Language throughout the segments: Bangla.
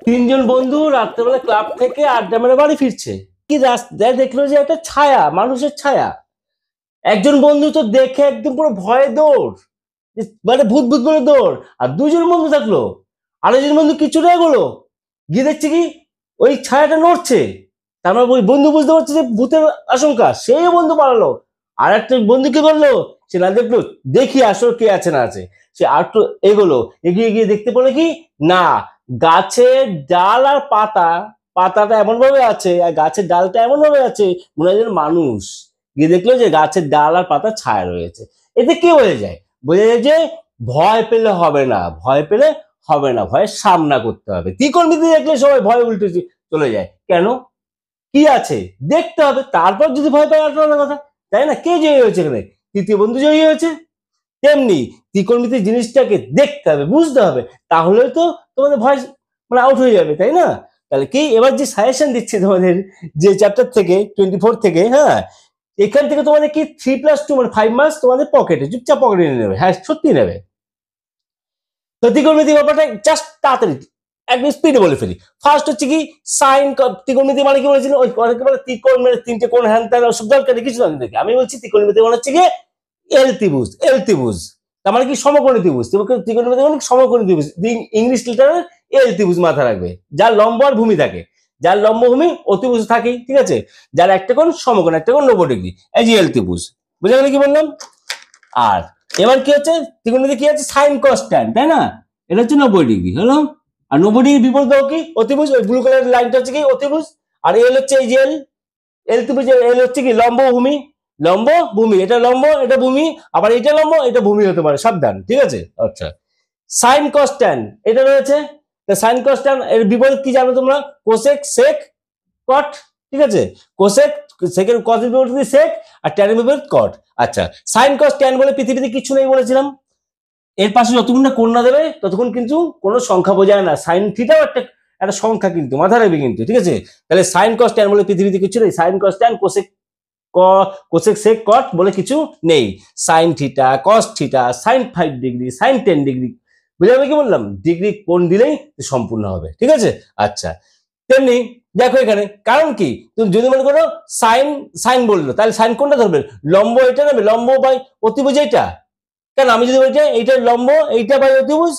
তিনজন বন্ধু রাত্রেবেলা ক্লাব থেকে আড্ডা মেরে বাড়ি ফিরছে। কি রাস্তায় দেখলো যে একটা ছায়া, মানুষের ছায়া। একজন বন্ধু তো দেখে একদম পুরো ভয়ে দৌড়, মানে ভূত ভূত করে দৌড়। আর দুজন বন্ধু থাকলো, আরেকজন বন্ধু কিছুটা এগোলো, গিয়ে দেখছে কি ওই ছায়াটা নড়ছে। তার মানে ওই বন্ধু বুঝতে পারছে যে ভূতের আশঙ্কা, সেই বন্ধু পালালো। আর একটা বন্ধু কি করলো, সে না দেখলো, দেখি আসলে কে আছে না আছে। সে আর একটু এগোলো, এগিয়ে গিয়ে দেখতে পেলো কি না, গাছের ডাল আর পাতা, পাতাটা এমন ভাবে আছে আর গাছের ডালটা এমন ভাবে আছে মনে হয় যেন মানুষ। গিয়ে দেখলো যে গাছের ডাল আর পাতা ছায়া রয়েছে। এতে কি বোঝা যায়? বোঝা যায় যে ভয় পেলে হবে না, ভয় পেলে হবে না, ভয়ের সামনা করতে হবে। ত্রিকোণমিতি দেখলে সবাই ভয় উল্টে চলে যায় কেন? কি আছে দেখতে হবে, তারপর যদি ভয় পায় আলাদা কথা, তাই না? কে জয়ী হয়েছে এখানে? তৃতীয় বন্ধু জয়ী হয়েছে। তেমনি ত্রিকোণমিতির জিনিসটাকে দেখতে হবে, বুঝতে হবে, তাহলে তো তোমাদের ভয় মানে আউট হয়ে যাবে, তাই না? তাহলে কি এবার যে সাজেশন দিচ্ছে তোমাদের, যে চ্যাপ্টার থেকে 24 থেকে, হ্যাঁ, এখান থেকে তোমাদের কি 3+2 মানে 5 মার্কস তোমাদের পকেটে, চুপচাপ পকেটে নিয়ে নেবে। হ্যাঁ, সত্যি নেবে। তো ত্রিকোণমিতি ব্যাপারটা জাস্ট তাড়াতাড়ি একদম স্পিডে বলে ফেলি। ফার্স্ট হচ্ছে কি সাইন। ত্রিকোণমিতি মানে কি বলেছিল, ওই অনেকে বলে ত্রিকোণ মানে তিনটে কোণ, হ্যান ত্যান, সব দরকার কিছু না দেখে। আমি বলছি ত্রিকোণমিতি মানে হচ্ছে কি এল ত্রিভুজ, এল ত্রিভুজ। তার মানে কি সমকোণী ত্রিভুজ। ত্রিকোণমিতি মানে সমকোণী ত্রিভুজ, ইংলিশ লিটারের এল ত্রিভুজ মাথা রাখবে, যার লম্ব আর ভূমি থাকে। যার লম্ব ভূমি অতিভুজ থাকেই, ঠিক আছে। যার একটা কোণ সমকোণ, একটা কোণ 90 ডিগ্রি, এই যে এল ত্রিভুজ। বুঝা গেল কি বললাম? আর এবার কি হচ্ছে, ত্রিকোণমিতি কি আছে, সাইন কস ট্যান, তাই না? এটা হচ্ছে 90 ডিগ্রি হলো। আর 90 ডিগ্রি বিপরীত দাও কি অতিভুজ, ওই ব্লু কালার লাইনটা হচ্ছে কি অতিভুজ। আর এল হচ্ছে এই যে এল, এল ত্রিভুজ, এল হচ্ছে কি লম্ব ভূমি, লম্ব ভূমি, এটা লম্ব এটা ভূমি, আবার এটা লম্ব এটা ভূমি হতে পারে, সাবধান, ঠিক আছে। আচ্ছা, সাইন কস ট্যান এটা রয়েছে। সাইন কস ট্যান এর বিপরীত কি জানো তোমরা? কোসেক সেক কট, ঠিক আছে। কোসেক, সেকের কসের বিপরীত সেক, আর ট্যানের বিপরীত কট। আচ্ছা, সাইন কস ট্যান বলে পৃথিবীতে কিছু নেই বলেছিলাম। এর পাশে যতক্ষণ না কন্যা দেবে ততক্ষণ কিন্তু কোনো সংখ্যা বোঝায় না। সাইন থিটাও একটা একটা সংখ্যা, কিন্তু মাথা রাখবে কিন্তু, ঠিক আছে। তাহলে সাইন কস ট্যান বলে পৃথিবীতে কিছু নেই। Sine cos tan cosec cosec sec cot বলে কিছু নেই। Sine theta, cos theta, sine 5 degree, sine 10 degree, বুঝা যাবে কি বললাম? ডিগ্রি কোণ দিলেই সম্পূর্ণ হবে, ঠিক আছে। আচ্ছা, তেমনি দেখো এখানে কারণ কি, তুমি যদি মনে করো সাইন, সাইন বললো, তাহলে সাইন কোনটা ধরবে? লম্ব এটা নেবে, লম্ব বাই অতিভুজ এইটা। কেন আমি যদি বলি এইটা লম্ব, এইটা বাই অতিভুজ,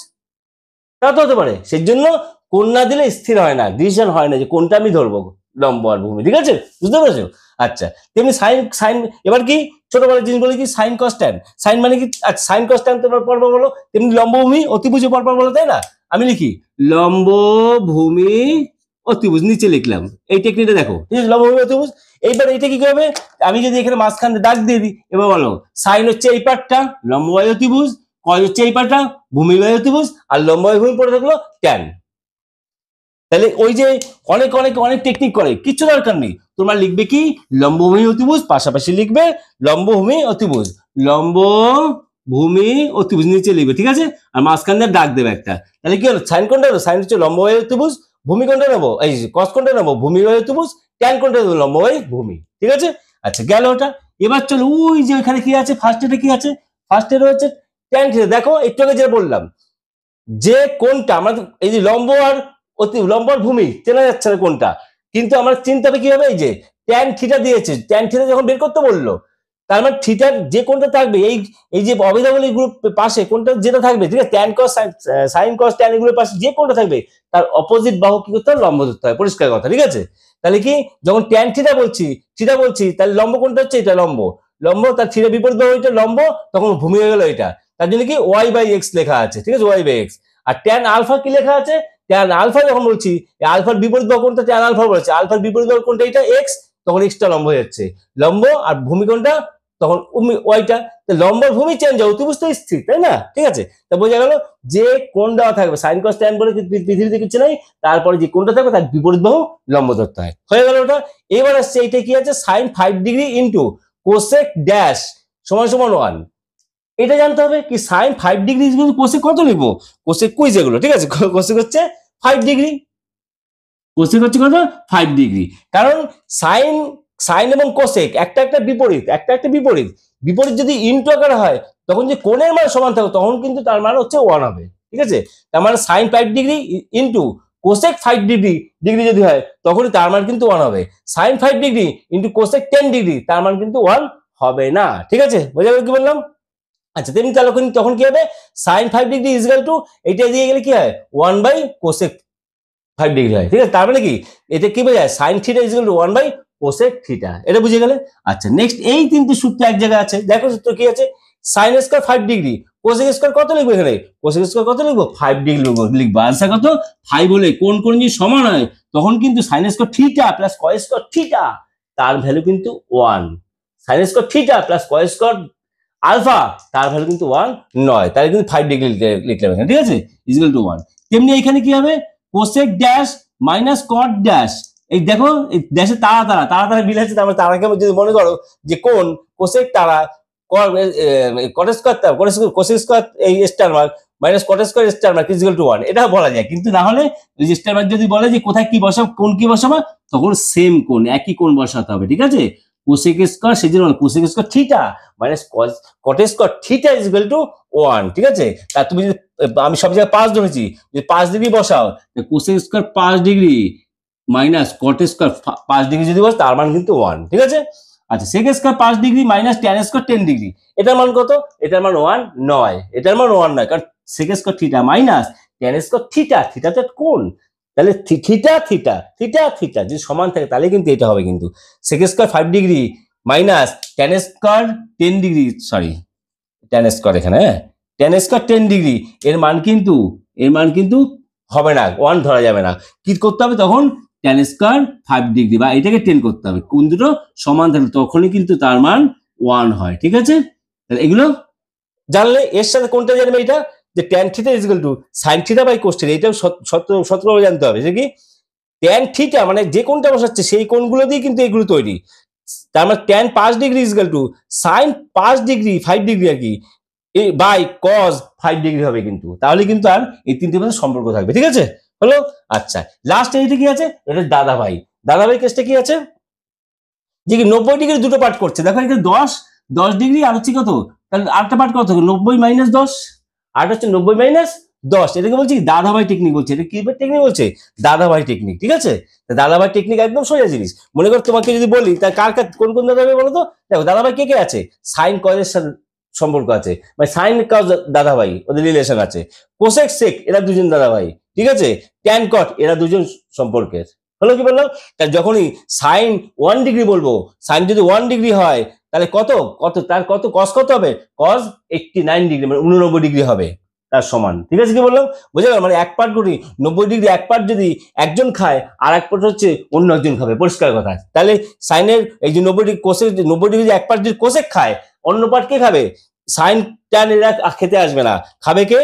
তা তো হতে পারে। সেই জন্য কোণ না দিলে স্থির হয় না, ডিসিশন হয় না যে কোনটা আমি ধরবো, লম্ব আর ভূমি, ঠিক আছে, বুঝতে পেরেছো? আচ্ছা, তেমনি সাইন, সাইন এবার কি ছোট বড় জিনিস বলে কি সাইন কস ট্যান। সাইন মানে কি, আচ্ছা সাইন কস ট্যান তোমার পরপর বলো, তেমনি লম্ব ভূমি অতিভুজ পরপর বলো, তাই না? আমি লিখি লম্ব ভূমি অতিভুজ, নিচে লিখলাম। এই টেকনিকটা দেখো, ঠিক আছে, লম্ব ভূমি অতিভুজ। এইবার এইটা কি করবে, আমি যদি এখানে মাঝখানে দাগ দিয়ে দিই, এবার বলো সাইন হচ্ছে এই পার্টটা লম্ব বাই অতিভুজ, কস হচ্ছে এই পার্টটা ভূমি বাই অতিভুজ, আর লম্ব বাই ভূমি পড়ে থাকলো ট্যান। তাহলে ওই যে অনেক অনেক অনেক টেকনিক করে, কিচ্ছু দরকার নেই। তোমরা লিখবে কি লম্বভূমি অতিভুজ, পাশাপাশি লিখবে লম্বভূমি অতিভুজ, লম্ব ভূমি অতিভুজ নিচে লিখবে, ঠিক আছে। আর মাঝখান দিয়ে দাগ দেবে একটা। তাহলে কি হলো, সাইন কোনটা হলো, সাইন হচ্ছে লম্ব বাই অতিভুজ, ভূমি কোনটা নেবো, এই কস কোনটা নেবো, ভূমি বাই অতিভুজ, ট্যান কোনটা নেবো, লম্ব বাই ভূমি, ঠিক আছে। আচ্ছা, গেল ওটা। এবার চলো ওই যে এখানে কি আছে, ফার্স্ট এটা কি আছে, ফার্স্ট এটা হচ্ছে ট্যান থিটা। দেখো একটু আগে যেটা বললাম, যে কোনটা আমরা, এই যে লম্ব আর অতি লম্ব আর ভূমি চেনা যাচ্ছে না কোনটা, কিন্তু আমরা চিনতে হবে কিভাবে, এই যে ট্যান থিটা দিয়েছে, ট্যান থিটা যখন বের করতে বললো, তার মানে থিটার যে কোনটা থাকবে, এই এই যে অবিধাবলী গ্রুপ পাশে কোনটা যেটা থাকবে, ঠিক আছে, ট্যান কস সাইন কস ট্যান এগুলোর পাশে যে কোনটা থাকবে তার অপোজিট বাহু কি করতে হবে, লম্ব ধরতে হয়, পরিষ্কার কথা, ঠিক আছে। তাহলে কি যখন ট্যান থিটা বলছি তাহলে লম্ব কোনটা হচ্ছে, এটা লম্ব, লম্ব তার থিটা বিপরীত বাহু এটা লম্ব, তখন ভূমি হয়ে গেল এটা। তার জন্য কি ওয়াই বাই এক্স লেখা আছে, ঠিক আছে, ওয়াই বাই এক্স। আর ট্যান আলফা কি লেখা আছে, ট্যান আলফা যখন বলছি আলফার বিপরীত বাহু কোনটা, ট্যান আলফা বলেছে, আলফার বিপরীত বাহু কোনটা, এটা এক্স, তখন এক্সটা লম্ব হয়ে যাচ্ছে লম্ব, আর ভূমি কোনটা তখন ওয়াইটা। লম্ব ভূমি চেঞ্জ হয়, অতিভুজ তো স্থির, তাই না, ঠিক আছে। তা বোঝা গেল যে কোন দেওয়া থাকবে, সাইন কস ট্যান বলে পৃথিবীতে কিছু নাই, তারপরে যে কোনটা থাকবে তার বিপরীত বাহু লম্ব ধরতে হয়, হয়ে গেল ওটা। এবার আসছে এইটা কি আছে, sine 5 degree into cosec dash সমান সমান 1। এটা জানতে হবে কি সাইন 5 ডিগ্রি কোসেক কত লিখবো, কোসেক কুইজ এগুলো, ঠিক আছে। কোসেক হচ্ছে 5 ডিগ্রি, কোসেক হচ্ছে কত 5 ডিগ্রি। কারণ সাইন, সাইন এবং কোসেক একটা একটা বিপরীত, একটা একটা বিপরীত, বিপরীত যদি ইনটু আকারে হয় তখন যে কোণের মান সমান থাকবে তখন কিন্তু তার মান হচ্ছে 1 হবে, ঠিক আছে। তার মানে sine 5 degree into cosec 5 degree যদি হয় তখনই তার মান কিন্তু 1 হবে। Sine 5 degree into cosec 10 degree তার মান কিন্তু 1 হবে না। ঠিক আছে, বোঝা গেল কি বললাম? আচ্ছা, তেমনি তাহলে তখন কি হবে, sine 5 degree is equal to এটা দিয়ে গেলে কি হয় 1 বাই কোসেক 5 ডিগ্রি হয়। ঠিক আছে, তার মানে কি এটা কি বোঝায়, sine theta is equal to 1 by cosec theta. এটা বুঝে গেলে? আচ্ছা, নেক্সট এই তিনটি সূত্র এক জায়গায় আছে, দেখো সূত্র কি আছে, sine square 5 degree, cosec square কত লিখবো এখানে, কোসেক স্কয়ার কত লিখবো 5 ডিগ্রি লিখবো। আনসার কত 5 হলে কোন কোন যদি সমান হয় তখন কিন্তু sine square theta plus cos square theta তার ভ্যালু কিন্তু 1। Sine square theta plus cos square alpha তার ভ্যালু কিন্তু 1 নয়, তাহলে কিন্তু 5 ডিগ্রি লিখলাম এখানে। ঠিক আছে, ইজ ইকুয়াল টু 1। তেমনি এখানে কি হবে, কোসেক ড্যাশ মাইনাস কট ড্যাশ, এই দেখো এই ড্যাশে তারা মিল আছে, তার মানে তারাকে যদি মনে করো যে কোন কোসেক তারা কট স্কয়ার কোসেক স্কয়ার এই star mark minus cot square star mark is equal to 1, এটা বলা যায়। কিন্তু না হলে ওই যে স্টার মার্ক যদি বলে যে কোথায় কি বসাবো, কোন কি বসাবো, তখন সেম কোন একই কোন বসাতে হবে। ঠিক আছে, কোসেক স্কয়ার সেজন্য cosec square theta minus cot square theta is equal to 1। ঠিক আছে, তা তুমি যদি আমি সব জায়গায় 5 ধরেছি, যদি 5 ডিগ্রি বসাও cosec square 5 degree minus cot square 5 degree যদি বস তার মান কিন্তু 1। ঠিক আছে, আচ্ছা, sec square 5 degree minus tan square 10 degree, এটার মান কত, এটার মান 1 নয়, এটার মান 1 নয়, কারণ sec square theta minus tan square theta তো কোন, তাহলে থিটা যদি সমান থাকে তাহলে কিন্তু এটা হবে, কিন্তু sec square 5 degree minus tan square 10 degree, sorry tan square এখানে, ট্যান স্কয়ার 10 ডিগ্রি এর মান কিন্তু হবে না, 1 ধরা যাবে না। কি করতে হবে তখন, ট্যান স্কয়ার 5 ডিগ্রি বা এটাকে 10 করতে হবে, কোন দুটো সমান থাকলে তখনই কিন্তু তার মান 1 হয়। ঠিক আছে, তাহলে এগুলো জানলে এর সাথে কোনটা জানবে, এটা যে tan theta is equal to sine theta by cos theta, এটাও সতর্কভাবে জানতে হবে যে কি ট্যান থিটা মানে যে কোনটা বসাচ্ছে সেই কোণগুলো দিয়ে কিন্তু এগুলো তৈরি, তার মানে tan 5 degree is equal to sine 5 degree 5 degree আর কি বাই কজ 5 ডিগ্রি হবে কিন্তু, তাহলে কিন্তু আর এই তিনটির মধ্যে সম্পর্ক থাকবে। ঠিক আছে, হলো? আচ্ছা, লাস্ট এইটা কি আছে, এটা দাদাভাই কেসটা কি আছে, যে কি 90 ডিগ্রি দুটো পার্ট করছে, দেখো এটা 10 ডিগ্রি আর হচ্ছে কত, তাহলে আরেকটা পার্ট কত হবে 90 মাইনাস 10, আর হচ্ছে 90 মাইনাস 10, এটাকে বলছি দাদাভাই টেকনিক বলছে, এটা কি টেকনিক বলছে, দাদাভাই টেকনিক। ঠিক আছে, দাদাভাই টেকনিক একদম সোজা জিনিস। মনে কর তোমাকে যদি বলি তা কার কোন দাদাভাই বলো তো, দেখো দাদাভাই কে আছে, সাইন কজের সাথে সম্পর্ক আছে, মানে সাইন কজ দাদাভাই ওদের রিলেশন আছে, কোসেক সেক এরা দুজন দাদাভাই। ঠিক আছে, ট্যান কট এরা দুজন সম্পর্কের। হলো কি বললাম, তাহলে যখনই সাইন 1 ডিগ্রি বলবো, সাইন যদি 1 ডিগ্রি হয় তাহলে তার কস কত হবে, কস 89 ডিগ্রি মানে 89 ডিগ্রি হবে তার সমান। ঠিক আছে, কি বললাম বুঝে গেল, মানে এক পার্ট করি 90 ডিগ্রি এক পার্ট যদি একজন খায় আর এক পার্ট হচ্ছে অন্য একজন খাবে, পরিষ্কার কথা। তাহলে সাইনের এই যে 90 ডিগ্রি কোসেক, 90 ডিগ্রি এক পার্ট যদি কোসেক খায় অন্য পার্ট কে খাবে, সাইন ট্যান এরা খেতে আসবে না, খাবে কে,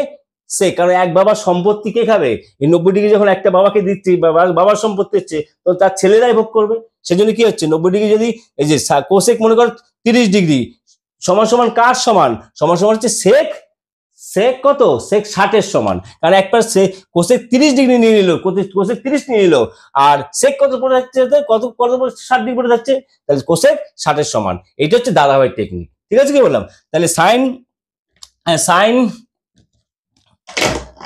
সে, কারণ এক বাবার সম্পত্তি কে খাবে, এই 90 ডিগ্রি যখন একটা বাবাকে দিচ্ছি, বাবার সম্পত্তি হচ্ছে তো তার ছেলেরাই ভোগ করবে। সেজন্য কি হচ্ছে 90 ডিগ্রি যদি এই যে কোসেক মনে কর 30 ডিগ্রি সমান কার সমান হচ্ছে সেক কত, সেক 60 এর সমান, কারণ একবার সে কোসেক 30 ডিগ্রি নিয়ে নিল, কোসেক 30 নিয়ে নিল, আর সেক কত পড়ে যাচ্ছে, কত 60 ডিগ্রি পড়ে যাচ্ছে, তাহলে কোসেক 60 এর সমান। এটা হচ্ছে দাদাভাই টেকনিক। ঠিক আছে, কি বললাম, তাহলে সাইন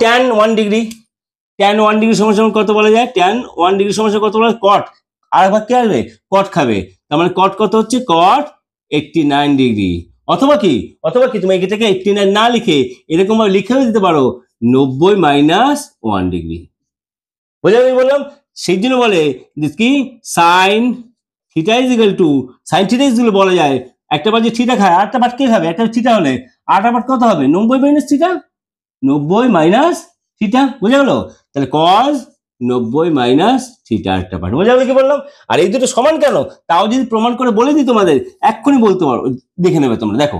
ট্যান 1 ডিগ্রি সমান কত বলা যায়, ট্যান 1 ডিগ্রি সমান কত বলা যায়, কট, আর একবার কি আসবে, কট খাবে, তার মানে কট কত হচ্ছে, কট 89 ডিগ্রি, অথবা কি তুমি এটাকে 89 না লিখে এরকম ভাবে লিখেও দিতে পারো 90 মাইনাস 1 ডিগ্রি। বুঝা গেল বললাম, সেই জন্য বলে কি sign theta is equal to, sine theta is equal বলা যায় একটা বার যে থিটা খায় আরেকটা বার কে খাবে, একটা থিটা হলে আরেকটা বার কত হবে 90 মাইনাস থিটা, 90 মাইনাস থিটা, বুঝা গেল, তাহলে কজ 90 মাইনাস থিটা একটা পার্ট, বোঝা গেল কি বললাম। আর এই দুটো সমান কেন তাও যদি প্রমাণ করে বলে দিই তোমাদের এক্ষুনি বলতে পারো, দেখে নেবে তোমরা, দেখো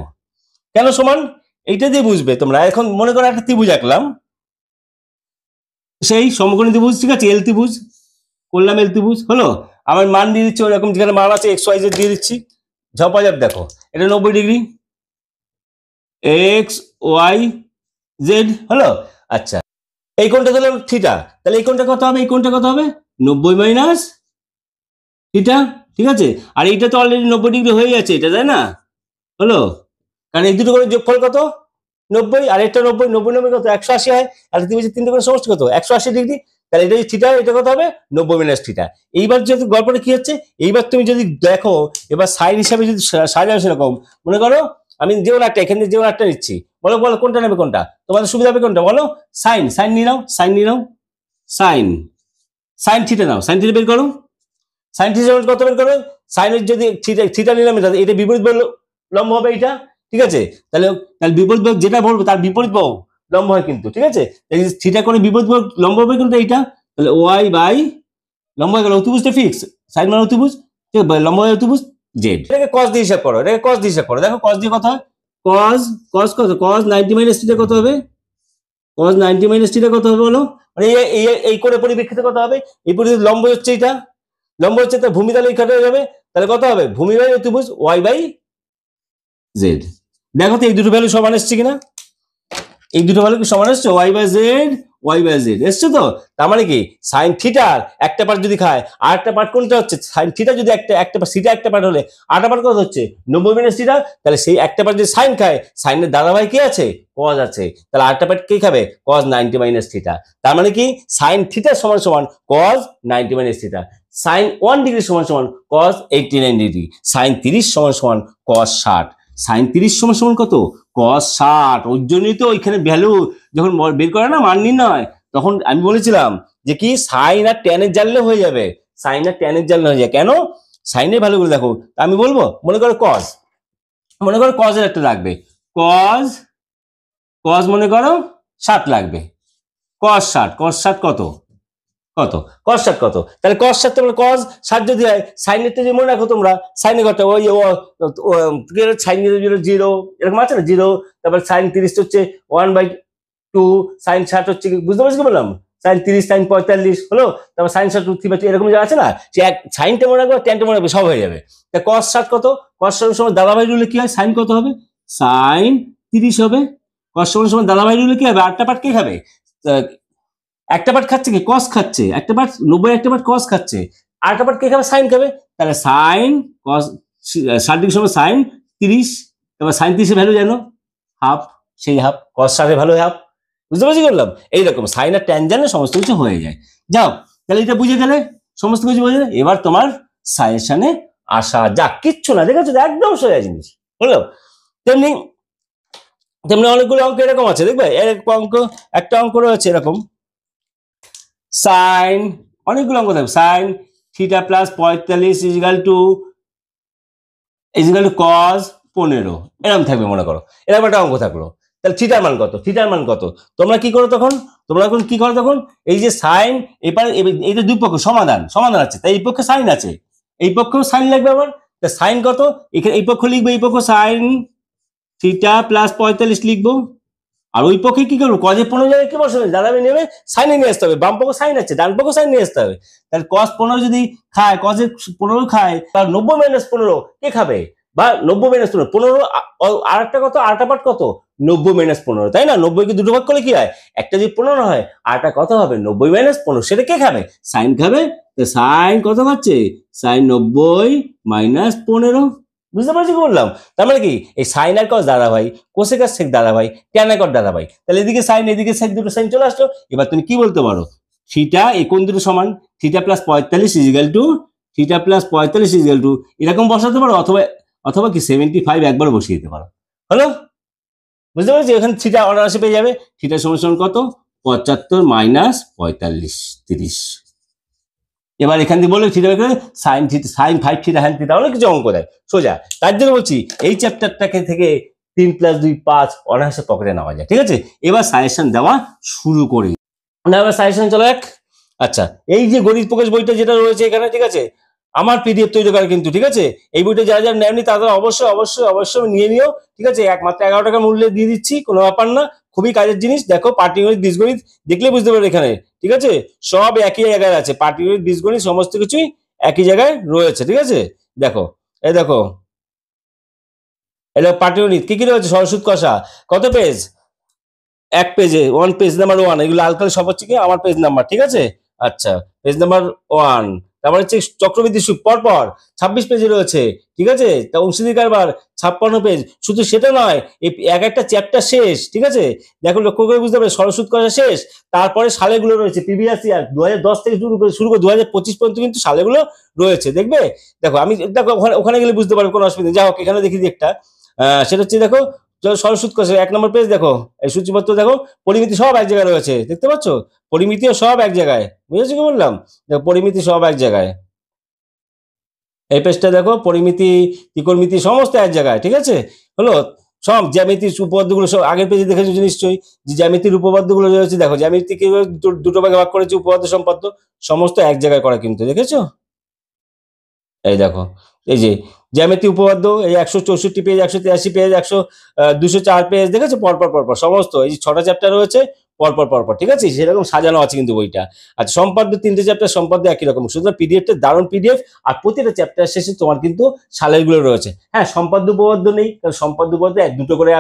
কেন সমান এইটা দিয়ে বুঝবে তোমরা। এখন মনে করো একটা ত্রিভুজ আঁকলাম, সেই সমকোণী ত্রিভুজ, ঠিক আছে, এল ত্রিভুজ করলাম, এল ত্রিভুজ হলো, আমার মান দিয়ে দিচ্ছি ওরকম যেখানে মান আছে এক্স ওয়াই জেড দিয়ে দিচ্ছি, ঝপাঝপ দেখো এটা 90 ডিগ্রি এক্স ওয়াই জেড হলো। আচ্ছা, এই কোণটা দিলাম থিটা, তাহলে এই কোণটা কত হবে, এই কোণটা কত হবে 90 মাইনাস থিটা। ঠিক আছে, আর এইটা তো অলরেডি 90 ডিগ্রি হয়ে গেছে এটা, তাই না, হলো, কারণ এই দুটো করে যোগফল কত 90, আর এটা 90 কত 180 হয়, আর তিনটে করে সমষ্টি কত 180 ডিগ্রি, তাহলে এটা থিটা, এটা কত হবে 90 মাইনাস থিটা। এইবার যদি গল্পটা কি হচ্ছে, এইবার তুমি যদি দেখো এবার সাইন হিসাবে যদি সাজাও সেরকম, মনে করো আমি যে কোনো একটা এখানে যে কোনো একটা নিচ্ছি, বলো বলো কোনটা নেবে, কোনটা তোমাদের সুবিধা হবে কোনটা বলো। সাইন সাইন নিয়ে নাও, সাইন নিয়ে নাও, সাইন সাইন থিটা নাও, সাইন থিটা বের করো, সাইন থিটা কত বের করো, সাইনের যদি থিটা থিটা নিলাম এটা বিপরীত লম্ব হবে এটা, ঠিক আছে। তাহলে তাহলে বিপরীত বাহু যেটা বলবো তার বিপরীত বাহু লম্ব হয় কিন্তু, ঠিক আছে। থিটা করে বিপরীত বাহু লম্ব হবে কিন্তু এইটা, তাহলে ওয়াই বাই লম্ব হয়ে গেল অতিভুজটা ফিক্স, সাইন মানে অতিভুজ, লম্ব হয় অতিভুজ জেড। এটাকে কস দিয়ে হিসাব করো, এটাকে কস দিয়ে হিসাব করো, দেখো কস দিয়ে কত হয়, কস কস কত, কস 90 মাইনাস থিটা কত হবে, কস 90 মাইনাস থিটা কত হবে বলো, মানে এই করে পরিপ্রেক্ষিতে কত হবে, এই পরিপ্রেক্ষিতে লম্ব হচ্ছে এটা, লম্ব হচ্ছে তার ভূমি তাহলে কাটা হয়ে যাবে, তাহলে কত হবে ভূমি বাই অতিভুজ ওয়াই বাই জেড। দেখো তো এই দুটো ভ্যালু সমান এসছে কিনা, এই দুটো ভ্যালু কি সমান এসছে, ওয়াই বাই জেড এসছে তো। তার মানে কি সাইন থিটার একটা পার্ট যদি খায় আর একটা পার্ট কোনটা হচ্ছে, সাইন থিটা যদি একটা থিটা একটা পার্ট হলে আরেকটা পার্ট কত হচ্ছে 90 মাইনাস থিটা, তাহলে সেই একটা পার্ট যদি সাইন খায়, সাইনের দাদাভাই কি আছে কজ আছে, তাহলে আরেকটা পার্ট কে খাবে কজ 90 মাইনাস থিটা। তার মানে কি সাইন থিটা সমান সমান cos 90 minus theta, sine 1 degree সমান সমান কজ 89 ডিগ্রি, সাইন 30 সমান সমান কজ 60, সাইন 30 সমান সমান কত কস 60। ওই জন্যই তো ওইখানে ভ্যালু যখন বের করে না মান নির্ণয়, তখন আমি বলেছিলাম যে কি সাইন আর ট্যানের জানলে হয়ে যাবে, সাইন আর ট্যানের জানলে হয়ে যায়। কেন সাইনের ভ্যালুগুলো দেখো, আমি বলবো মনে করো কস, মনে করো কজের একটা লাগবে, কজ কজ মনে করো 60 লাগবে, কস 60, কস 60 কত কত কস 60 কত, তাহলে কস 60 তোমরা কস 60 যদি হয়, সাইনের যদি মনে রাখো তোমরা সাইনের ঘরটা ওই সাইন 0 এরকম আছে না 0, তারপর সাইন 30 হচ্ছে 1/2, সাইন 60 হচ্ছে বুঝতে পারছি কি বললাম, সাইন 30 সাইন 45 হলো, তারপর সাইন 60 3/2 এরকম যা আছে না, সে এক সাইনটা মনে রাখবে ট্যানটা মনে রাখবে সব হয়ে যাবে। তা কস 60 কত, কস সময় দাদাভাই রুলে কি হয়, সাইন কত হবে সাইন 30 হবে, কস সময় দাদাভাই রুলে কি হবে, আটটা পার্ট কে খাবে, একটা পার্ট খাচ্ছে কি কস খাচ্ছে, একটা পার্ট 90 একটা পার্ট কস খাচ্ছে, আরেকটা পার্ট কে খাবে সাইন খাবে, তাহলে সাইন কস 60 ডিগ্রি সময় সাইন 30, তারপর সাইন 30 এর ভ্যালু জানো হাফ, সেই হাফ কস 60 এর ভ্যালু হাফ, বুঝতে পারছি করলাম। এইরকম সাইন আর ট্যান জানলে সমস্ত কিছু হয়ে যায়। যাও তাহলে এটা বুঝে গেলে, সমস্ত কিছু বুঝে গেলে, এবার তোমার সাজেশনে আসা যাক, কিচ্ছু না দেখেছো একদম সোজা জিনিস হলো। তেমনি তেমনি অনেকগুলো অঙ্ক এরকম আছে দেখবে, এরকম অঙ্ক একটা অঙ্ক রয়েছে এরকম, সাইন অনেকগুলো অঙ্ক থাকবে, sine theta plus 45 is equal to cos 15 এরকম থাকবে মনে করো, এরকম একটা অঙ্ক থাকলো। তাহলে থিটার মান কত, থিটার মান কত, তোমরা কি করো তখন, তোমরা এখন কি করো তখন, এই যে সাইন এবার এটা দুই পক্ষ সমাধান সমাধান আছে, তাই এই পক্ষে সাইন আছে, এই পক্ষেও সাইন লাগবে আবার, সাইন কত এখানে এই পক্ষ লিখবে, এই পক্ষ সাইন থিটা প্লাস 45 লিখবো, আর ওই পক্ষে কি করবো কজে 15 জায়গায় কি বসে দাঁড়াবে নেবে সাইনে নিয়ে আসতে হবে, বাম পক্ষ সাইন আছে ডান পক্ষ সাইন নিয়ে আসতে হবে, তাহলে কস 15 যদি খায় কজে 15 খায়, তার 90 মাইনাস 15 কে খাবে, বা 90 মাইনাস 15 আর একটা কত আরেকটা পার্ট কত 90 মাইনাস 15, তাই না, 90 কে দুটো ভাগ করলে কি হয় একটা যদি 15 হয় আরেকটা কত হবে 90 মাইনাস 15, সেটা কে খাবে সাইন খাবে, তো সাইন কত খাচ্ছে সাইন 90 মাইনাস 15, বুঝতে পারছি কি বললাম। তার মানে কি এই সাইন আর কস দাদা ভাই, কোসেক আর সেক দাদা ভাই, ট্যান আর কট দাদা ভাই, তাহলে এদিকে সাইন এদিকে সেক দুটো সাইন চলে আসলো। এবার তুমি কি বলতে পারো থিটা এই কোণ দুটো সমান, theta plus 45 is equal to theta plus 45 is equal to এরকম বসাতে পারো, অথবা অথবা কি 75 একবার বসিয়ে দিতে পারো, হলো বুঝতে পারছি। এখানে থিটা অনায়াসে পেয়ে যাবে, থিটা সমান সমান কত 75 মাইনাস 45 30। এবার এখান থেকে বললে theta sine theta sine 5 theta হ্যান থিটা অনেক কিছু অঙ্ক দেয় সোজা, তার জন্য বলছি এই চ্যাপ্টারটাকে থেকে 3 + 2 5 অনায়াসে পকেটে নেওয়া যায়, ঠিক আছে। এবার সাজেশন দেওয়া শুরু করি না, এবার সাজেশন চলো এক। আচ্ছা এই যে গণিত প্রকাশ বইটা যেটা রয়েছে এখানে, ঠিক আছে, আমার পিডিএফ তৈরি করা কিন্তু, ঠিক আছে, এই বইটা যারা যারা নেননি তারা অবশ্যই অবশ্যই অবশ্যই নিয়ে নিও, ঠিক আছে, একমাত্র 11 টাকা মূল্যে দিয়ে দিচ্ছি, কোনো ব্যাপার না, খুবই কাজের জিনিস। দেখো পাটিগণিত বীজগণিত দেখলে বুঝতে পারবে এখানে, ঠিক আছে, সব একই জায়গায় আছে, পাটিগণিত বীজগণিত সমস্ত কিছুই একই জায়গায় রয়েছে, ঠিক আছে। দেখো এই দেখো এটা পাটিগণিত কি কি রয়েছে, সরস্বত কষা কত পেজ, এক পেজে 1 পেজ নাম্বার 1, এগুলো লাল কালি সব হচ্ছে কি আমার পেজ নাম্বার, ঠিক আছে। আচ্ছা পেজ নাম্বার 1 তারপরে হচ্ছে চক্রবৃদ্ধি সুদ পরপর 26 পেজে রয়েছে, ঠিক আছে। তা অংশীদারি কারবার 56 পেজ। শুধু সেটা নয়, এই এক একটা চ্যাপ্টার শেষ, ঠিক আছে। দেখো লক্ষ্য করে বুঝতে পারবে, সরল সুদ কষা শেষ, তারপরে সালেগুলো রয়েছে প্রিভিয়াস ইয়ার 2010 থেকে শুরু করে 2025 পর্যন্ত কিন্তু সালেগুলো রয়েছে, দেখবে। দেখো আমি দেখো ওখানে গেলে বুঝতে পারবে, কোনো অসুবিধা নেই। যাই হোক, এখানে দেখি একটা, সেটা হচ্ছে দেখো সরল সুদ কষা 1 নম্বর পেজ, দেখো এই সূচিপত্র দেখো, পরিমিতি সব এক জায়গায় রয়েছে, দেখতে পাচ্ছ, পরিমিতিও সব এক জায়গায়, বুঝেছো কি বললাম? দেখো পরিমিতি সব এক জায়গায়, এই পেজটা দেখো, পরিমিতি ত্রিকোণমিতি সমস্ত এক জায়গায়, ঠিক আছে। হলো, সব জ্যামিতির উপপাদ্যগুলো সব আগের পেজে দেখেছো নিশ্চয়ই, যে জ্যামিতির উপপাদ্যগুলো রয়েছে, দেখো জ্যামিতি কি দুটো ভাগে ভাগ করেছে, উপপাদ্য সম্পাদ্য সমস্ত এক জায়গায় করা কিন্তু, দেখেছো। এই দেখো, এই যে জ্যামিতি উপপাদ্য, এই 164 পেজ, 183 পেজ, 204 পেজ, দেখেছো, পরপর পরপর সমস্ত, এই যে 6টা চ্যাপ্টার রয়েছে, পরপর পরপর, ঠিক আছে, সেরকম সাজানো আছে কিন্তু বইটা। আচ্ছা, সম্পাদ্য 3টে চ্যাপ্টার, সম্পাদ্য একই রকম, সুতরাং পিডিএফটা দারুণ পিডিএফ। আর প্রতিটা চ্যাপ্টার শেষে তোমার কিন্তু সালেরগুলো রয়েছে। হ্যাঁ, সম্পাদ্য উপপাদ্য নেই, কারণ সম্পাদ্য উপপাদ্য 1-2 করে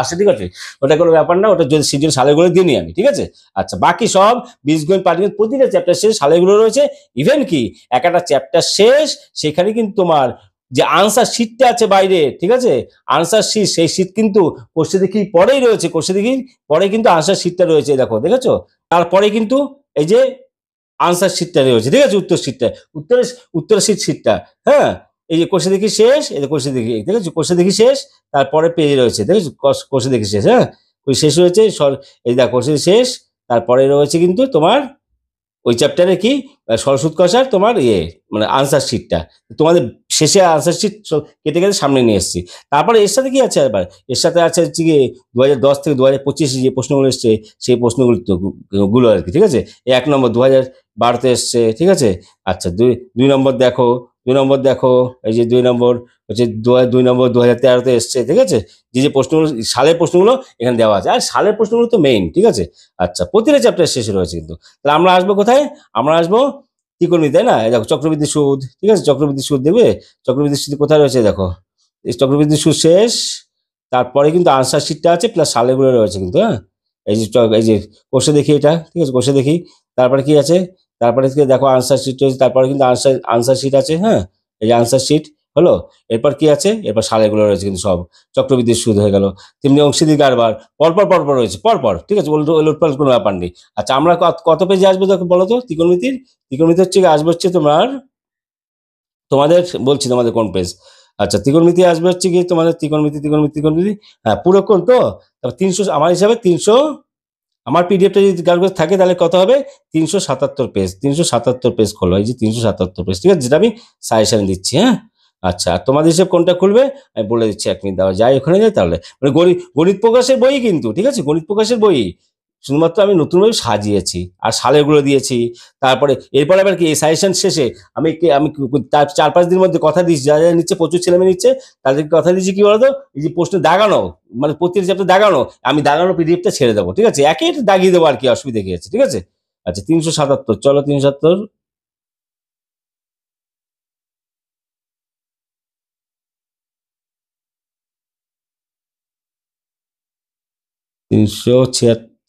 আসে, ঠিক আছে, ওটা কোনো ব্যাপার না, ওটা যদি সিজন সালেরগুলো দিয়ে নিই আমি, ঠিক আছে। আচ্ছা, বাকি সব বীজগণিত, পাটিগণিত প্রতিটা চ্যাপ্টার শেষে সালেরগুলো রয়েছে। ইভেন কি একটা চ্যাপ্টার শেষ, সেখানে কিন্তু তোমার যে আনসার শিটটা আছে বাইরে, ঠিক আছে, আনসার শিট, সেই শিট কিন্তু কোর্সে দেখি পরেই রয়েছে, কোর্সে দেখি পরে কিন্তু আনসার শিটটা রয়েছে, দেখো, দেখেছো। তারপরে কিন্তু এই যে আনসার শিটটা রয়েছে, ঠিক আছে, উত্তর শিটটা, উত্তরের উত্তরের শিটটা, হ্যাঁ, এই যে কোর্সে দেখি শেষ, এই যে কোর্সে দেখি, দেখেছো, কোর্সে দেখি শেষ, তারপরে পেজে রয়েছে, দেখেছো, কোর্সে দেখি শেষ, হ্যাঁ, শেষ হয়েছে, এই দেখো কোর্সে শেষ, তারপরে রয়েছে কিন্তু তোমার ওই চ্যাপ্টারে কি সরল সুদ কষার তোমার মানে আনসার শিটটা, তোমাদের শেষে আনসার শিট কেটে কেটে সামনে নিয়ে এসেছি। তারপরে এর সাথে কি আছে, আবার এর সাথে আছে হচ্ছে কি 2010 থেকে 2025 যে প্রশ্নগুলো এসছে, সেই প্রশ্নগুলো গুলো আর কি, ঠিক আছে। 1 নম্বর 2012-তে এসছে, ঠিক আছে। আচ্ছা, দুই নম্বর দেখো, 2 নম্বর দেখো, এই যে 2 নম্বর হচ্ছে 2 নম্বর 2013-তে এসছে, ঠিক আছে। যে প্রশ্নগুলো সালের প্রশ্নগুলো এখানে দেওয়া আছে, আর সালের প্রশ্নগুলো তো মেইন, ঠিক আছে। আচ্ছা, প্রতিটা চ্যাপ্টার শেষে রয়েছে কিন্তু। তাহলে আমরা আসবো কোথায়, আমরা আসবো ত্রিকোণমিতি, তাই না। দেখো চক্রবৃদ্ধি সুদ, ঠিক আছে, চক্রবৃদ্ধি সুদ দেখবে, চক্রবৃদ্ধি সুদ কোথায় রয়েছে, দেখো এই চক্রবৃদ্ধি সুদ শেষ, তারপরে কিন্তু আনসার শিটটা আছে, প্লাস সালেগুলো রয়েছে কিন্তু, হ্যাঁ। এই যে কোষে দেখি এটা, ঠিক আছে, কোষে দেখি, তারপরে কি আছে, তারপরে দেখো আনসার শিট রয়েছে, তারপরে কিন্তু আনসার শিট আছে, হ্যাঁ, এই যে আনসার শিট হলো। এরপর কি আছে, এরপর সালেগুলো রয়েছে কিন্তু সব, চক্রবৃদ্ধির সুদ হয়ে গেল। তেমনি অংশীদারি কারবার পরপর পরপর রয়েছে, পরপর, ঠিক আছে, ওলটপালট কোনো ব্যাপার নেই। আচ্ছা, আমরা কত পেজে আসবো দেখো, বলো তো, ত্রিকোণমিতির, ত্রিকোণমিতি হচ্ছে আসবে হচ্ছে তোমাদের বলছি তোমাদের কোন পেজ। আচ্ছা, ত্রিকোণমিতি আসবে হচ্ছে কি তোমাদের ত্রিকোণমিতি, হ্যাঁ, পুরোক্ষণ তো। তারপর 300, আমার হিসাবে 300, আমার পিডিএফটা যদি কারোর থাকে তাহলে কত হবে, 377 পেজ, 377 পেজ খোলো, এই যে 377 পেজ, ঠিক আছে, যেটা আমি সাজেশন দিচ্ছি, হ্যাঁ। আচ্ছা, আর তোমাদের হিসেব কোনটা খুলবে আমি বলে দিচ্ছি, 1 মিনিট দাও, যাই ওখানে যাই তাহলে, মানে গণিত প্রকাশের বই কিন্তু, ঠিক আছে, গণিত প্রকাশের বই, শুধুমাত্র আমি নতুনভাবে সাজিয়েছি আর সালেগুলো দিয়েছি। তারপরে এরপর আবার কি সাজেশন শেষে আমি তার 4-5 দিনের মধ্যে কথা দিচ্ছি, যারা যারা নিচ্ছে, প্রচুর ছেলেমেয়ে নিচ্ছে, তাদেরকে কথা দিচ্ছি কি বলতো, এই যে প্রশ্ন দাগানো, মানে প্রত্যেক চ্যাপ্টার দাগানো, আমি দাগানো পিডিএফটা ছেড়ে দেবো, ঠিক আছে, একে দাগিয়ে দেবো আর কি, অসুবিধা কি আছে, ঠিক আছে। আচ্ছা, 377, চলো 377,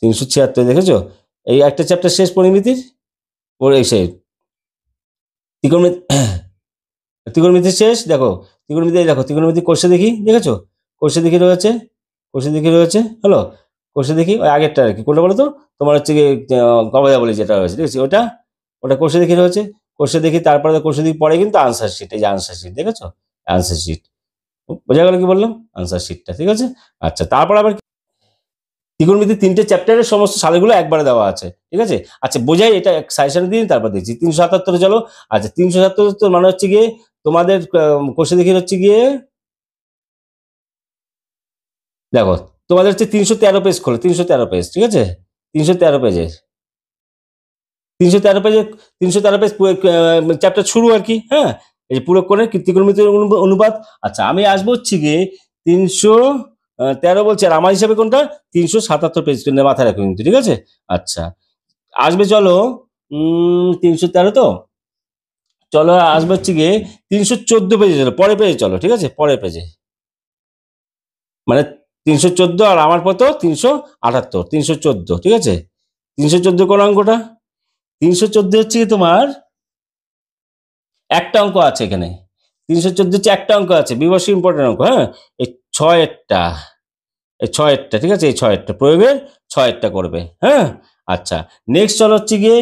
376 দেখেছো, এই একটা চ্যাপ্টার শেষ পরিমিতির, পরে সেই ত্রিকোণমিতি, ত্রিকোণমিতি শেষ, দেখো ত্রিকোণমিতি, দেখো ত্রিকোণমিতি কোষে দেখি, দেখেছো, কোষে দেখি রয়েছে, কোষে দেখি রয়েছে, হলো, কোষে দেখি ওই আগেরটা আর কি, কোনটা বলো তো, তোমার হচ্ছে কি কবাদা বলি যেটা রয়েছে, ঠিক আছে, ওটা কোষে দেখি রয়েছে, কোষে দেখি, তারপরে কোষে দেখি পরে কিন্তু আনসার শিট, এই যে আনসার শিট, দেখেছো, আনসার শিট, বোঝা গেল কি বললাম, আনসার শিটটা, ঠিক আছে। আচ্ছা, তারপর আবার ত্রিকোণমিতি 3টে চ্যাপ্টারের সমস্ত সালগুলো একবারে দেওয়া আছে, ঠিক আছে। আচ্ছা, বোঝাই, এটা সাজেশন দিন, তারপর দেখছি 377 চলো। আচ্ছা, 377 মানে হচ্ছে গিয়ে তোমাদের কোষে দেখি হচ্ছে গিয়ে, দেখো তোমাদের হচ্ছে 313 পেজ খোলো, 313 পেজ, ঠিক আছে, 313 পেজে, 313 পেজে, 313 পেজ চ্যাপ্টার শুরু আর কি, হ্যাঁ, এই যে পুরক্ষণের ত্রিকোণমিতির অনুপাত। আচ্ছা, আমি আসবো হচ্ছে গিয়ে 313 বলছি, আর আমার হিসাবে কোনটা, 377 পেজ মাথায় রাখো কিন্তু, ঠিক আছে। আচ্ছা, আসবে চলো, 313 তো, চলো আসবে হচ্ছে গিয়ে 314 পেজে, চলো পরের পেজে চলো, ঠিক আছে, পরের পেজে, মানে 314, আর আমার কত 378, 314, ঠিক আছে। 314 কোন অঙ্কটা, 314 হচ্ছে কি তোমার একটা অঙ্ক আছে এখানে, 314 হচ্ছে একটা অঙ্ক আছে, বিবর্ষ ইম্পর্টেন্ট অঙ্ক। হ্যাঁ, এই ছয়েরটা, এই ছয়েরটা, ঠিক আছে, এই ছয়েরটা প্রয়োগের ছয়েরটা করবে। হ্যাঁ, আচ্ছা নেক্সট চলো হচ্ছে গিয়ে,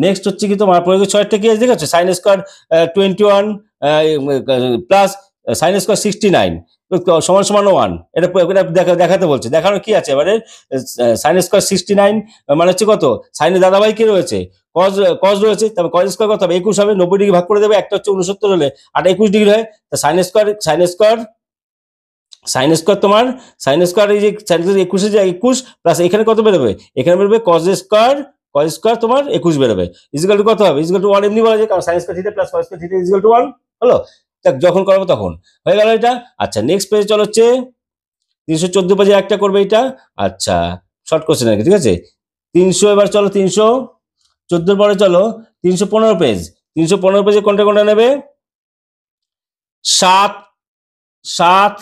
নেক্সট হচ্ছে কি তোমার প্রয়োগের ছয়েরটা কি আছে দেখেছো, sine square 21 plus sine square 69 সমান সমান 1, এটা দেখাতে বলছে। দেখানো কি আছে এবারে, সাইন স্কোয়ার 69 মানে হচ্ছে কত, সাইনের দাদাভাই কি রয়েছে, কজ, কজ রয়েছে, তবে কজ স্কোয়ার কত হবে 21 হবে, 90 ডিগ্রি ভাগ করে দেবে, একটা হচ্ছে 69 হলে আর 21 ডিগ্রি হয়, তা সাইন স্কোয়ার, সাইন স্কোয়ার তোমার, সাইন স্কোয়ার এই যে সাইন স্কোয়ার 21 যে 21 প্লাস এখানে কত বেরোবে, এখানে বেরোবে কজ স্কোয়ার তোমার 21 বেরোবে, ইজিক্যাল টু কত হবে, ইজিক্যাল টু 1 এমনি বলা যায়, কারণ sine square theta plus cos square theta is equal to 1 হলো। যখন করবো তখন হয়ে গেল এটা। আচ্ছা নেক্সট পেজে চলো হচ্ছে 314 পেজে একটা করবে এটা। আচ্ছা শর্ট কোশ্চেন আর কি, ঠিক আছে। 300 এবার চলো 314 পরে চলো 315 পেজ, 315 পেজে কোনটা কোনটা নেবে, 7, 7,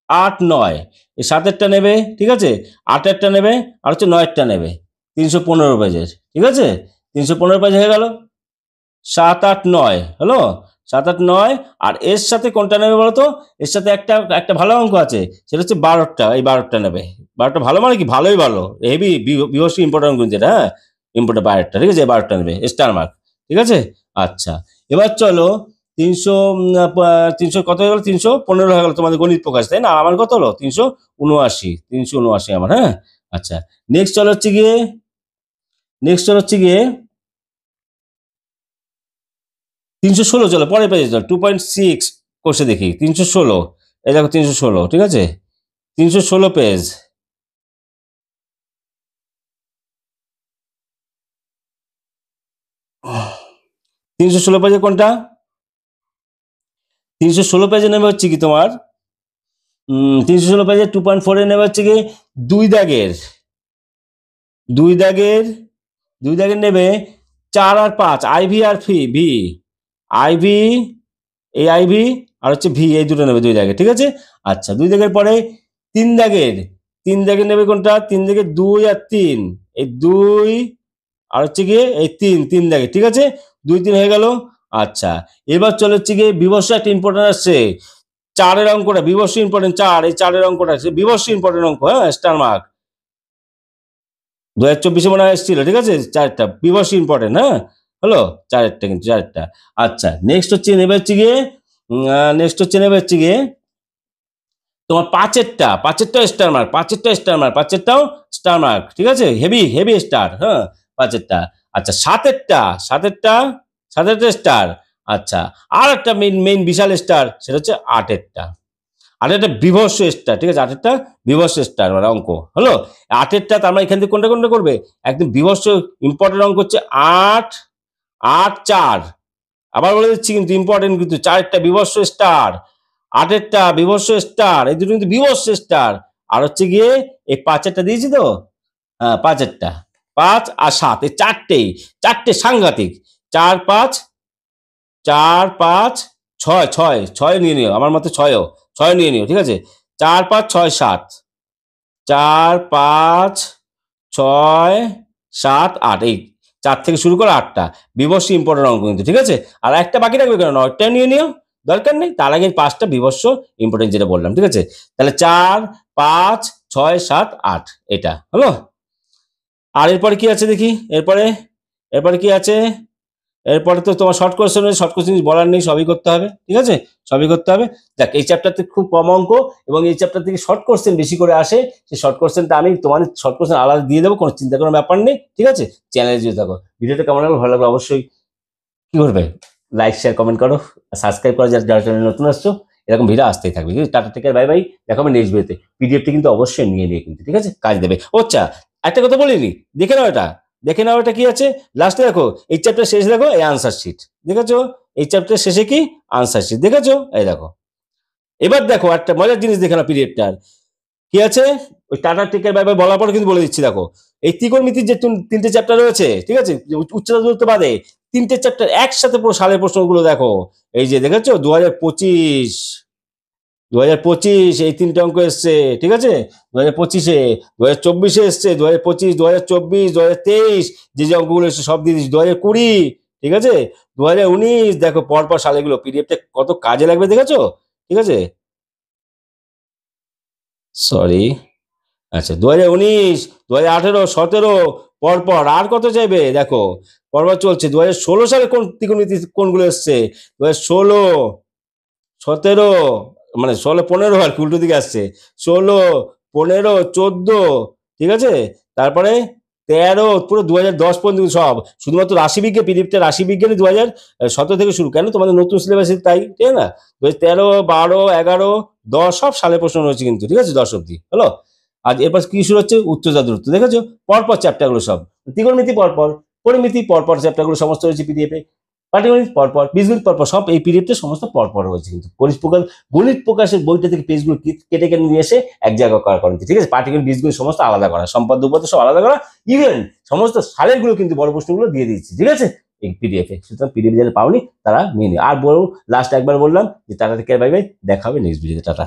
8, 9, এই 7-এরটা নেবে, ঠিক আছে, 8-এরটা নেবে, আর হচ্ছে 9-এরটা নেবে 315 পেজের, ঠিক আছে। 315 পেজ হয়ে গেল, 7, 8, 9 হলো, 7, 8, 9, আর এর সাথে কোনটা নেবে বলো তো, এর সাথে একটা একটা ভালো অঙ্ক আছে, সেটা হচ্ছে 12টা, এই 12টা নেবে। 12টা ভালো মানে কি, ভালোই ভালো, হেভি বিহসি ইম্পর্টেন্ট কিন্তু এটা, হ্যাঁ ইম্পর্টেন্ট 12টা, ঠিক আছে, 12টা নেবে স্টার মার্ক, ঠিক আছে। আচ্ছা এবার চলো 300, 300 কত হয়ে গেল, 315 হয়ে গেল তোমাদের গণিত প্রকাশ, তাই না, আমার কত হলো 379 আমার। হ্যাঁ আচ্ছা নেক্সট চলো হচ্ছে গিয়ে, নেক্সট চলো হচ্ছে গিয়ে 316, চলো পরের পেজে চলো, 2.6 কোর্সে দেখি 316, এই দেখো 316, ঠিক আছে, 316 পেজ, 316 পেজে কোনটা, 316 পেজে নেবে হচ্ছে কি তোমার 316 পেজে 2.4 এ নেবে হচ্ছে কি দুই দাগের, দুই দাগের, দুই দাগের নেবে 4 আর 5, আইভি আর ভি, আইভি, এই আইভি আর হচ্ছে ভি, এই দুটো নেবে দুই দাগের, ঠিক আছে। আচ্ছা দুই দাগের পরে তিন দাগের, তিন দাগের নেবে কোনটা, তিন দাগের 2 আর 3, এই 2 আর হচ্ছে গিয়ে এই 3, তিন দাগের, ঠিক আছে, 2, 3 হয়ে গেল। আচ্ছা এবার চলে হচ্ছে গিয়ে বিবর্ষ একটা ইম্পর্টেন্ট আসছে, 4-এর অঙ্কটা বিবর্ষ ইম্পর্টেন্ট, 4, এই 4-এর অঙ্কটা আছে বিবর্ষ ইম্পর্টেন্ট অঙ্ক, হ্যাঁ স্টার মার্ক 2024 মনে হয় এসেছিল, ঠিক আছে, 4টা বিবর্ষ ইম্পর্টেন্ট, হ্যাঁ হলো 4-এরটা কিন্তু 4-টা। আচ্ছা নেক্সট হচ্ছে নেবে হচ্ছে গিয়ে, নেক্সট হচ্ছে নেবে হচ্ছে গিয়ে তোমার 5-এরটা, 5-এরটা স্টার মার্ক, 5-এরটা স্টার মার্ক, 5-এরটাও স্টার মার্ক, ঠিক আছে, হেভি হেভি স্টার, হ্যাঁ 5-এরটা। আচ্ছা 7-এরটা, 7-এরটা, 7-এরটা স্টার। আচ্ছা আর একটা মেইন মেইন বিশাল স্টার, সেটা হচ্ছে 8-এরটা, 8-এরটা বিভৎস স্টার, ঠিক আছে, 8-এরটা বিভৎস স্টার মানে অঙ্ক হলো। 8-এরটা তার মানে এখান থেকে কোনটা কোনটা করবে, একদম বিভৎস ইম্পর্টেন্ট অঙ্ক হচ্ছে 8, 8, 4, আবার বলে দিচ্ছি কিন্তু ইম্পর্টেন্ট কিন্তু, 4-এরটা বিভৎস স্টার, 8-এরটা বিভৎস স্টার, এই দুটো কিন্তু বিভৎস স্টার। আর হচ্ছে গিয়ে এই 5-এরটা দিয়েছি তো, হ্যাঁ 5-এরটা, 5 আর 7, এই চারটেই, চারটে সাংঘাতিক, 4, 5, 4, 5, 6, 6, 6 নিয়ে নিও, আমার মতে 6ও, 6 নিয়ে নিও, ঠিক আছে, 4, 5, 6, 7, 4, 5, 6, 7, 8, এই 4 থেকে শুরু করে 8টা বিভৎস ইম্পর্টেন্ট অঙ্ক কিন্তু, ঠিক আছে। আর একটা বাকি রাখবে কেন, 9টা নিয়ে নিও, দরকার নেই, তার আগে 5টা বিভৎস ইম্পর্টেন্ট যেটা বললাম, ঠিক আছে। তাহলে 4, 5, 6, 7, 8 এটা হলো। আর এরপরে কি আছে দেখি, এরপরে, এরপরে কি আছে, এরপরে তো তোমার শর্ট কোশ্চেন, শর্ট কোশ্চেন বলার নেই, সবই করতে হবে, ঠিক আছে, সবই করতে হবে। দেখ এই চ্যাপ্টারতে খুব কম অঙ্ক এবং এই চ্যাপ্টার থেকে শর্ট কোশ্চেন বেশি করে আসে, সেই শর্ট কোশ্চেনটা আমি তোমাদের শর্ট কোশ্চেন আলাদা দিয়ে দেবো, কোনো চিন্তা করার ব্যাপার নেই, ঠিক আছে। চ্যানেলে যদি থাকো, ভিডিওটা কেমন লাগলো, ভালো লাগলো অবশ্যই কি করবে, লাইক শেয়ার কমেন্ট করো, সাবস্ক্রাইব করো যারা যারা চ্যানেলে নতুন আসছো, এরকম ভিডিও আসতেই থাকবে। কিন্তু টাটা থেকে বাই বাই, দেখাবে নেক্সট ভিডিওতে। পিডিএফটি কিন্তু অবশ্যই নিয়ে নিয়ে কিন্তু, ঠিক আছে, কাজ দেবে। আচ্ছা একটা কথা বলিনি, দেখে নাও এটা, দেখে নাও এটা কি আছে লাস্টে, দেখো এই চ্যাপ্টার শেষে দেখো এই আনসার শিট দেখেছো, এই চ্যাপ্টার শেষে কি আনসার শিট দেখেছো, এই দেখো। এবার দেখো একটা মজার জিনিস দেখে নাও, পিরিয়ডটার কি আছে, ওই টাটা টেকের ব্যাপারে বলার পরে কিন্তু বলে দিচ্ছি, দেখো এই ত্রিকোণমিতির যে 3টে চ্যাপ্টার রয়েছে, ঠিক আছে, উচ্চতা দূরত্ব বাদে 3টে চ্যাপ্টার একসাথে পুরো সালের প্রশ্নগুলো দেখো, এই যে দেখেছো 2025, 2025 এই 3টে অঙ্ক এসছে, ঠিক আছে, 2025-এ, 2024-এ এসছে, 2025, 2024, 2023 যে যে অঙ্কগুলো এসছে সব দিয়ে দিচ্ছি, 2020, ঠিক আছে? 2019 দেখো পরপর সালেগুলো পিডিএফটা কত কাজে লাগবে দেখেছো? ঠিক আছে? সরি। আচ্ছা 2019, 2018, 17 পরপর আর কত চাইবে দেখো পরপর চলছে। 2016 সালে কোন ত্রিকোণমিতি কোনগুলো এসছে? 2016, 17, মানে 16, 15 আর কি উল্টো দিকে আসছে। 16, 15, 14, ঠিক আছে? তারপরে 13 পুরো 2010 পর্যন্ত সব। শুধুমাত্র রাশিবিজ্ঞান পিডিএফটা রাশিবিজ্ঞানই 2017 থেকে শুরু। কেন? তোমাদের নতুন সিলেবাসে তাই, ঠিক আছে না? 2013, 12, 11, 10 সব সালের প্রশ্ন রয়েছে কিন্তু, ঠিক আছে? 10 অব্দি হলো। আজ এরপর কি শুরু হচ্ছে? উচ্চতা দূরত্ব দেখেছো? পরপর চ্যাপ্টারগুলো সব। ত্রিকোণমিতি পরপর, পরিমিতি পরপর চ্যাপ্টারগুলো সমস্ত রয়েছে পিডিএফে। পাটিগণিত পরপর, বীজগণিত পরপর, সব এই পিডিএফটা সমস্ত পরপর রয়েছে কিন্তু। গণিত প্রকাশের বইটা থেকে পেজগুলো কেটে কেটে নিয়ে এসে এক জায়গায় করা করেন, ঠিক আছে? পাটিগণিত বীজগণিত সমস্ত আলাদা করা, সম্পাদ্য উপাদ্য সব আলাদা করা, ইভেন সমস্ত সালেরগুলো কিন্তু বড় প্রশ্নগুলো দিয়ে দিচ্ছি, ঠিক আছে? এই পিডিএফে। সুতরাং পিডিএফ যারা পাওনি তারা নিয়ে নিও। আর বলুন লাস্ট একবার বললাম যে ta ta, take care, bye bye, দেখা হবে নেক্সট ভিডিওতে, টাটা।